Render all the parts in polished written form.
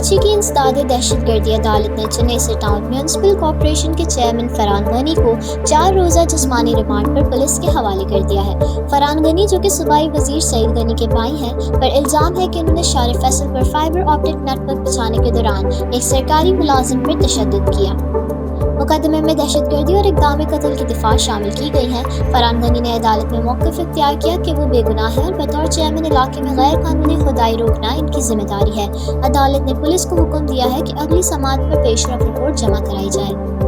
कराची की इंसदाद दहशत गर्दी अदालत ने चेन्नई से टाउन म्यूनसिपल कॉरपोरेशन के चेयरमैन फरहान गनी को 4 रोज़ा जिस्मानी रिमांड पर पुलिस के हवाले कर दिया है। फरहान गनी, जो कि सूबाई वजीर सईद गनी के भाई हैं, पर इल्ज़ाम है कि उन्होंने शार फैसल पर फाइबर ऑप्टिक नेटवर्क बिछाने के दौरान एक सरकारी मुलाजिम पर तशद्दुद किया। मुकदमे में दहशतगर्दी और इक़दाम कत्ल की दिफा शामिल की गई हैं। फरहान गनी ने अदालत में मौक़िफ़ इख्तियार किया कि वो बेगुनाह है और बतौर चेयरमैन इलाके में गैर कानूनी खुदाई रोकना इनकी जिम्मेदारी है। अदालत ने पुलिस को हुक्म दिया है कि अगली समाअत पर पेशरफ रिपोर्ट जमा कराई जाए।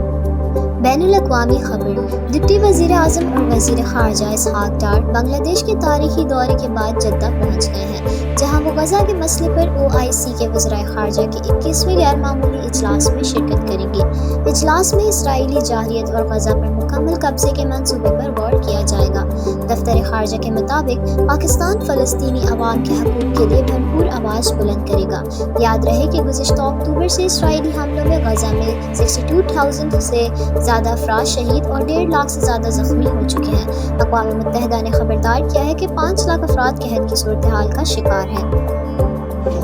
बैनुल-अक़वामी खबर। डिप्टी वज़ीर आज़म और वज़ीर ख़ारजा इसहाक़ डार बांग्लादेश के तारीखी दौरे के बाद जद्दा पहुँच गए हैं, जहाँ वो गज़ा के मसले पर OIC के वज़राए ख़ारजा के 21वें गैर मामूली इजलास में शिरकत करेंगे। इजलास में इसराइली जाहिलियत और गज़ा पर मुकम्मल कब्ज़े के मंसूबे पर गौर किया जाएगा। दफ्तर ख़ारजा के मुताबिक पाकिस्तान फ़लस्तीनी अवाम के हकूक़ के लिए भरपूर आवाज़ बुलंद करेगा। याद रहे कि गुज़िश्ता अक्टूबर से इसराइली हमलों में गज़ा में 62,000 से ज़्यादा अफराद शहीद और 1.5 लाख से ज़्यादा ज़ख्मी हो चुके हैं। अक़वाम मुत्तहिदा ने खबरदार किया है कि 5 लाख अफराद कहर की सूरत हाल का शिकार हैं।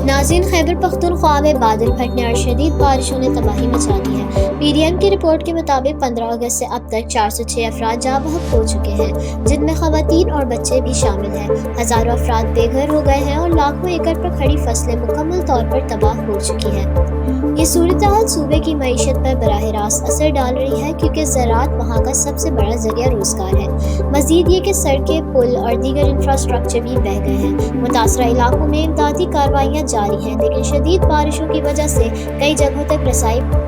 नाज़रीन, खैबर पख्तूनख्वा में बादल फटने और शदीद बारिशों ने तबाही मचा दी है। PDM की रिपोर्ट के मुताबिक 15 अगस्त से अब तक 406 अफराद जाँ बहक हो चुके हैं, जिनमें ख़वातीन और बच्चे भी शामिल हैं। हज़ारों अफराद बेघर हो गए हैं और लाखों एकड़ पर खड़ी फसलें मुकम्मल तौर पर तबाह हो चुकी हैं। ये सूरत हाल सूबे की मईशत पर बराह रास्त असर डाल रही है, क्योंकि ज़राअत वहाँ का सबसे बड़ा ज़रिया रोज़गार है। मज़ीद ये कि सड़कें, पुल और दीगर इंफ्रास्ट्रक्चर भी बह गए हैं। मुतासरा इलाकों में इमदादी कार्रवाइयाँ जारी हैं, लेकिन शदीद बारिशों की वजह से कई जगहों तक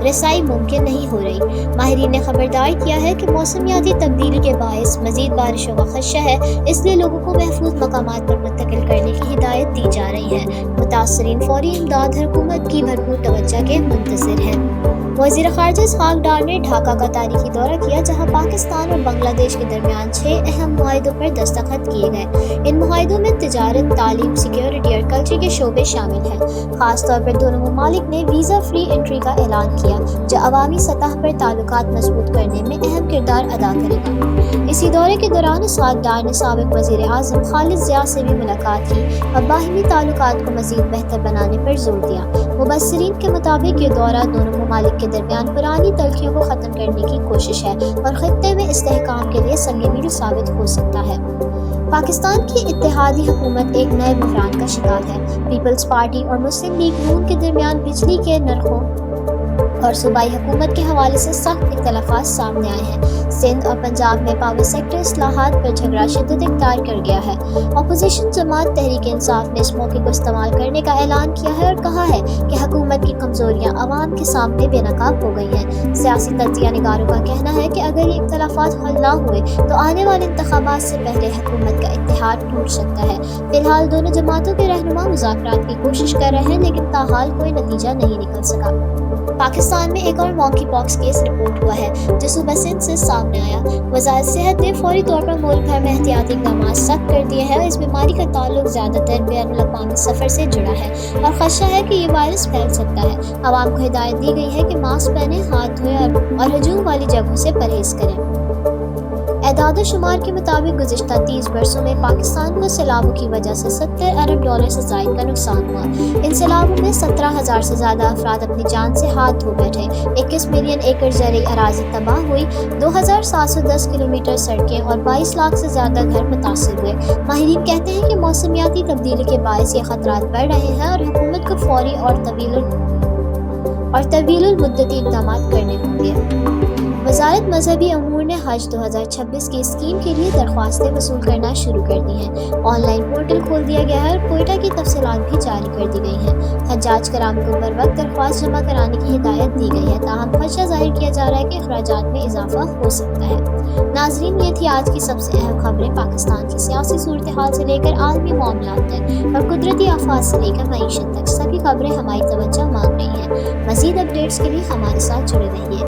रसाई मुमकिन नहीं हो रही। माहिरीन ने खबरदार किया है कि मौसमियाती तब्दीली के बायस मज़ीद बारिशों का खदशा है, इसलिए लोगों को महफूज मकामात पर मुंतकिल करने की हिदायत दी जा रही है। मुतासरीन फौरी इमदाद हुकूमत की भरपूर तवज्जो के मुंतज़िर हैं। वज़ीर ख़ारजा इसहाक़ डार ने ढाका का तारीखी दौरा किया, जहाँ पाकिस्तान और बांग्लादेश के दरमियान 6 अहम मुआहिदों पर दस्तखत किए गए। इन मुआहिदों में तिजारत, तालीम, सिक्योरिटी और कल्चर के शोबे शामिल हैं। ख़ास तौर पर दोनों ममालिक ने वीज़ा फ्री एंट्री का ऐलान किया, जो अवामी सतह पर ताल्लुकात मजबूत करने में अहम किरदार अदा करेगा। इसी दौरे के दौरान इसहाक़ डार ने साबिक़ वज़ीर आज़म खालिद ज़िया से भी मुलाकात की और बाहिमी ताल्लुकात को मज़ीद बेहतर बनाने पर जोर दिया। मुबस्सिरीन के मुताबिक ये दौरा दोनों ममालिक के दरमियान पुरानी तलखियों को ख़त्म करने की कोशिश है और खित्ते में इस्तेहकाम के लिए संग मील साबित हो सकता है। पाकिस्तान की इत्तेहादी हुकूमत एक नए बहरान का शिकार है। पीपल्स पार्टी और मुस्लिम लीग नून के दरमियान बिजली के नरखों और सूबाई हुकूमत के हवाले से सख्त इख्तलाफात सामने आए हैं। सिंध और पंजाब में पावर सेक्टर इस्लाहात पर झगड़ा शिद्दत इख्तियार कर गया है। अपोजिशन जमात तहरीक इंसाफ ने इस मौके को इस्तेमाल करने का ऐलान किया है और कहा है कि हुकूमत की कमजोरियां अवाम के सामने बेनकाब हो गई हैं। सियासी तज्जिया निगारों का कहना है कि अगर ये इख्तलाफात हल ना हुए तो आने वाले इंतखाबात से पहले हुकूमत का इत्तेहाद टूट सकता है। फिलहाल दोनों जमातों के रहनुमा मुज़ाकरात की कोशिश कर रहे हैं, लेकिन ताहाल कोई नतीजा नहीं निकल सका। पाकिस्तान में एक और मॉन्की पॉक्स केस रिपोर्ट हुआ है, जो सुबह सिंध से सामने आया। वज़ारत सेहत ने फौरी तौर पर मुल्क भर में एहतियाती इक़दाम सख्त कर दिए हैं और इस बीमारी का ताल्लुक ज़्यादातर बैनुल-अक़वामी सफ़र से जुड़ा है और ख़दशा है कि ये वायरस फैल सकता है। आवाम को हिदायत दी गई है कि मास्क पहने, हाथ धोएं और हजूम वाली जगहों से परहेज़ करें। एदाद शुमार के मुताबिक गुज़िश्ता 30 बरसों में पाकिस्तान को सैलाबों की वजह से $70 अरब से ज़ायद का नुकसान हुआ। इन सैलाबों में 17,000 से ज़्यादा अफराद अपनी जान से हाथ धो बैठे। 21 मिलियन एकड़ ज़रई अराज़ी तबाह हुई, 2,710 किलोमीटर सड़कें और 22 लाख से ज़्यादा घर मुतासिर हुए। माहिरीन कहते हैं कि मौसमियाती तब्दीली के बायस ये ख़तरात बढ़ रहे हैं और हुकूमत को फौरी और तवीलुल मुद्दती इक़दामात करने होंगे। वज़ारत मज़हबी अमूर ने हज 2026 की स्कीम के लिए दरख्वास्तें वसूल करना शुरू कर दी हैं। ऑनलाइन पोर्टल खोल दिया गया है और कोयटा की तफसीलात भी जारी कर दी गई हैं। हज्जाज कराम को बर वक्त दरख्वास्त जमा कराने की हिदायत दी गई है, ताहम खदशा जाहिर किया जा रहा है कि अखराजात में इजाफा हो सकता है। नाज़रीन, ये थी आज की सबसे अहम खबरें पाकिस्तान की सियासी सूरत हाल से लेकर आलमी मामलात तक और कुदरती आफात से लेकर मईशत तक सभी खबरें हमारी तवज्जो मांग रही हैं। मज़ीद अपडेट्स के लिए हमारे साथ जुड़े रहिए।